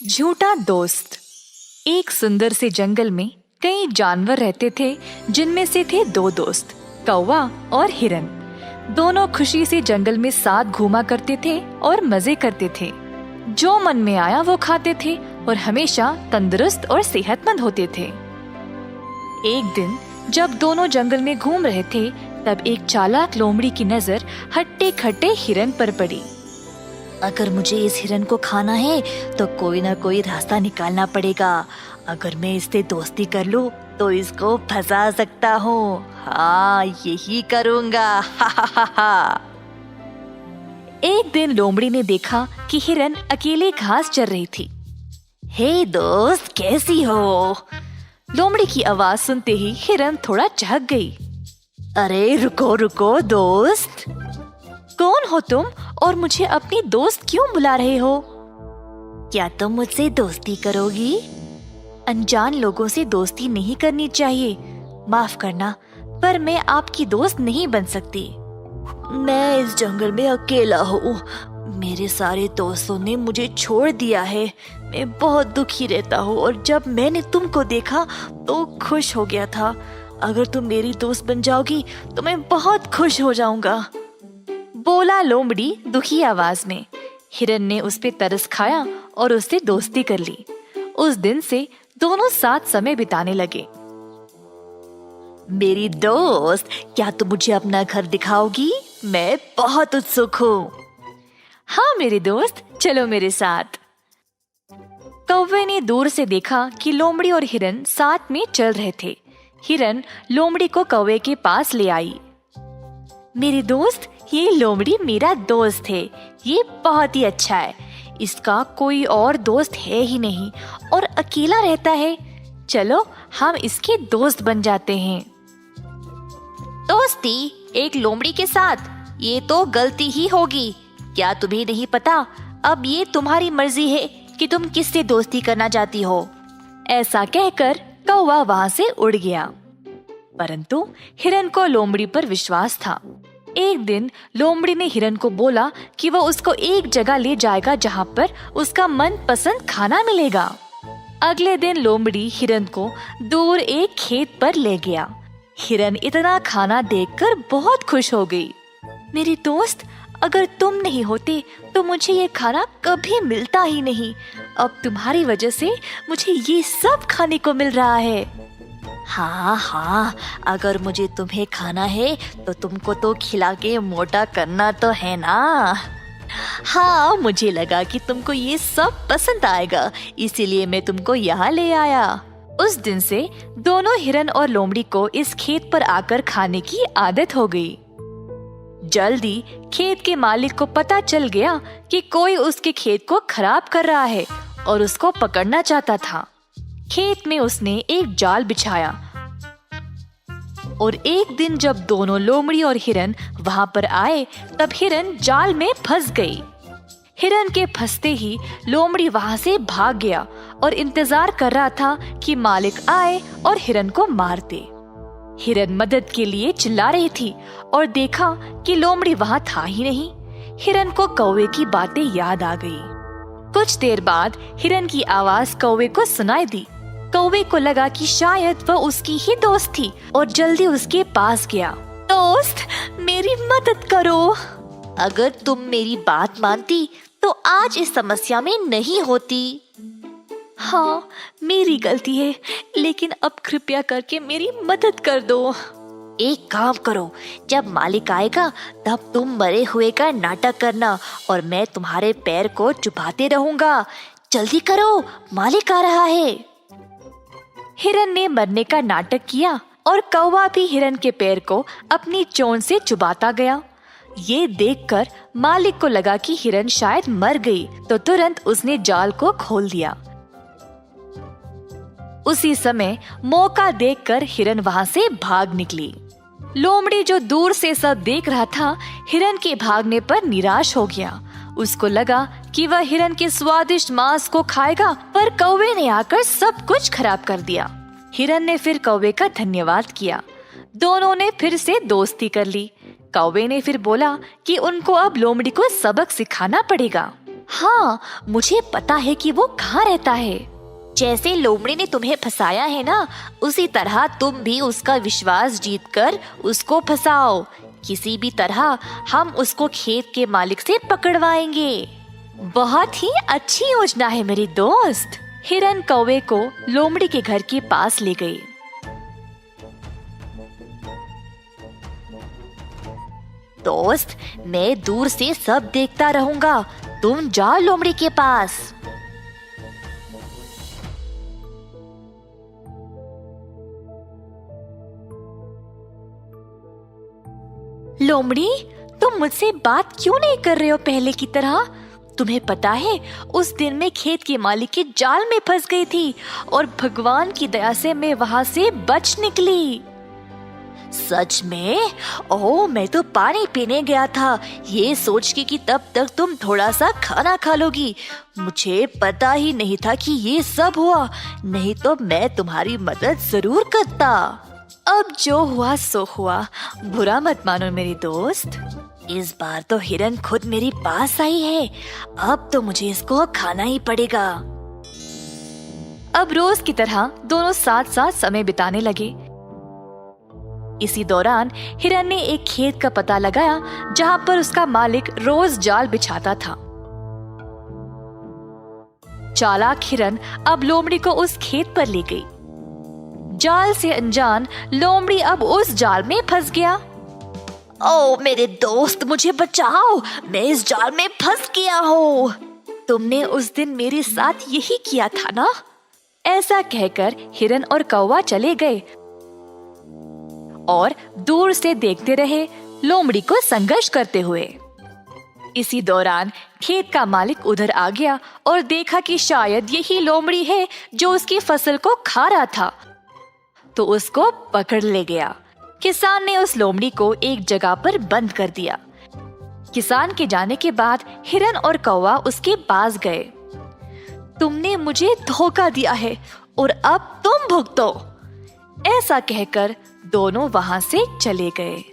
झूठा दोस्त। एक सुंदर से जंगल में कई जानवर रहते थे, जिनमें से थे दो दोस्त, कौवा और हिरन। दोनों खुशी से जंगल में साथ घूमा करते थे और मजे करते थे। जो मन में आया वो खाते थे और हमेशा तंदुरुस्त और सेहतमंद होते थे। एक दिन जब दोनों जंगल में घूम रहे थे, तब एक चालाक लोमड़ी की नजर हट्टे खट्टे हिरन पर पड़ी। अगर मुझे इस हिरन को खाना है तो कोई ना कोई रास्ता निकालना पड़ेगा। अगर मैं इससे दोस्ती कर लूं तो इसको फंसा सकता हूँ। हाँ, यही करूँगा। हा हा हा हा। एक दिन लोमड़ी ने देखा कि हिरन अकेले घास चर रही थी। हे दोस्त, कैसी हो? लोमड़ी की आवाज सुनते ही हिरन थोड़ा चहक गई। अरे रुको रुको दोस्त, कौन हो तुम और मुझे अपनी दोस्त क्यों बुला रहे हो? क्या तुम मुझसे दोस्ती करोगी? अनजान लोगों से दोस्ती नहीं करनी चाहिए। माफ करना, पर मैं आपकी दोस्त नहीं बन सकती। मैं इस जंगल में अकेला हूँ। मेरे सारे दोस्तों ने मुझे छोड़ दिया है। मैं बहुत दुखी रहता हूँ और जब मैंने तुमको देखा तो खुश हो गया था। अगर तुम मेरी दोस्त बन जाओगी तो मैं बहुत खुश हो जाऊंगा, बोला लोमड़ी दुखी आवाज में। हिरन ने उस पे तरस खाया और उससे दोस्ती कर ली। उस दिन से दोनों साथ समय बिताने लगे। मेरी दोस्त, क्या तुम मुझे अपना घर दिखाओगी? मैं बहुत उत्सुक हूँ। हाँ मेरे दोस्त, चलो मेरे साथ। कौवे ने दूर से देखा कि लोमड़ी और हिरन साथ में चल रहे थे। हिरन लोमड़ी को कौवे के पास ले आई। मेरे दोस्त, ये लोमड़ी मेरा दोस्त है। ये बहुत ही अच्छा है। इसका कोई और दोस्त है ही नहीं और अकेला रहता है। चलो हम इसके दोस्त बन जाते हैं। दोस्ती एक लोमड़ी के साथ, ये तो गलती ही होगी। क्या तुम्हें नहीं पता? अब ये तुम्हारी मर्जी है कि तुम किससे दोस्ती करना चाहती हो। ऐसा कहकर कौवा वहां से उड़ गया। परंतु हिरन को लोमड़ी पर विश्वास था। एक दिन लोमड़ी ने हिरन को बोला कि वह उसको एक जगह ले जाएगा जहाँ पर उसका मनपसंद खाना मिलेगा। अगले दिन लोमड़ी हिरन को दूर एक खेत पर ले गया। हिरन इतना खाना देखकर बहुत खुश हो गई। मेरी दोस्त, अगर तुम नहीं होते तो मुझे ये खाना कभी मिलता ही नहीं। अब तुम्हारी वजह से मुझे ये सब खाने को मिल रहा है। हाँ हाँ, अगर मुझे तुम्हें खाना है तो तुमको तो खिला के मोटा करना तो है ना। हाँ, मुझे लगा कि तुमको ये सब पसंद आएगा, इसीलिए मैं तुमको यहाँ ले आया। उस दिन से दोनों हिरन और लोमड़ी को इस खेत पर आकर खाने की आदत हो गई। जल्दी खेत के मालिक को पता चल गया कि कोई उसके खेत को खराब कर रहा है और उसको पकड़ना चाहता था। खेत में उसने एक जाल बिछाया और एक दिन जब दोनों लोमड़ी और हिरन वहां पर आए, तब हिरन जाल में फंस गई। हिरन के फंसते ही लोमड़ी वहां से भाग गया और इंतजार कर रहा था कि मालिक आए और हिरन को मार दे। हिरन मदद के लिए चिल्ला रही थी और देखा कि लोमड़ी वहां था ही नहीं। हिरन को कौवे की बातें याद आ गई। कुछ देर बाद हिरन की आवाज कौवे को सुनाई दी। कौवे को लगा कि शायद वह उसकी ही दोस्त थी और जल्दी उसके पास गया। दोस्त, मेरी मदद करो। अगर तुम मेरी बात मानती तो आज इस समस्या में नहीं होती। हाँ, मेरी गलती है, लेकिन अब कृपया करके मेरी मदद कर दो। एक काम करो, जब मालिक आएगा तब तुम मरे हुए का नाटक करना और मैं तुम्हारे पैर को चुभाते रहूंगा। जल्दी करो, मालिक आ रहा है। हिरन ने मरने का नाटक किया और कौवा भी हिरन के पैर को अपनी चोंच से चुभाता गया। ये देखकर मालिक को लगा कि हिरन शायद मर गई, तो तुरंत उसने जाल को खोल दिया। उसी समय मौका देखकर हिरन वहां से भाग निकली। लोमड़ी जो दूर से सब देख रहा था, हिरन के भागने पर निराश हो गया। उसको लगा कि वह हिरन के स्वादिष्ट मांस को खाएगा, पर कौवे ने आकर सब कुछ खराब कर दिया। हिरन ने फिर कौवे का धन्यवाद किया। दोनों ने फिर से दोस्ती कर ली। कौवे ने फिर बोला कि उनको अब लोमड़ी को सबक सिखाना पड़ेगा। हाँ, मुझे पता है कि वो कहाँ रहता है। जैसे लोमड़ी ने तुम्हें फंसाया है ना, उसी तरह तुम भी उसका विश्वास जीतकर उसको फंसाओ। किसी भी तरह हम उसको खेत के मालिक से पकड़वाएंगे। बहुत ही अच्छी योजना है मेरी दोस्त। हिरन कौवे को लोमड़ी के घर के पास ले गई। दोस्त, मैं दूर से सब देखता रहूंगा, तुम जाओ लोमड़ी के पास। लोमड़ी, तुम मुझसे बात क्यों नहीं कर रहे हो पहले की तरह? तुम्हें पता है, उस दिन मैं खेत के मालिक के जाल में फंस गई थी और भगवान की दया से मैं वहां से बच निकली। सच में? ओह, मैं तो पानी पीने गया था, ये सोच के कि तब तक तुम थोड़ा सा खाना खा लोगी। मुझे पता ही नहीं था कि ये सब हुआ, नहीं तो मैं तुम्हारी मदद जरूर करता। अब जो हुआ सो हुआ, बुरा मत मानो मेरी दोस्त। इस बार तो हिरन खुद मेरे पास आई है, अब तो मुझे इसको खाना ही पड़ेगा। अब रोज की तरह दोनों साथ साथ समय बिताने लगे। इसी दौरान हिरन ने एक खेत का पता लगाया जहां पर उसका मालिक रोज जाल बिछाता था। चालाक हिरन अब लोमड़ी को उस खेत पर ले गई। जाल से अनजान लोमड़ी अब उस जाल में फंस गया। ओ मेरे दोस्त, मुझे बचाओ, मैं इस जाल में फंस गया हूँ। तुमने उस दिन मेरे साथ यही किया था ना? ऐसा कहकर हिरन और कौवा चले गए और दूर से देखते रहे लोमड़ी को संघर्ष करते हुए। इसी दौरान खेत का मालिक उधर आ गया और देखा कि शायद यही लोमड़ी है जो उसकी फसल को खा रहा था, तो उसको पकड़ ले गया। किसान ने उस लोमड़ी को एक जगह पर बंद कर दिया। किसान के जाने के बाद हिरन और कौवा उसके पास गए। तुमने मुझे धोखा दिया है और अब तुम भुगतो, ऐसा कहकर दोनों वहां से चले गए।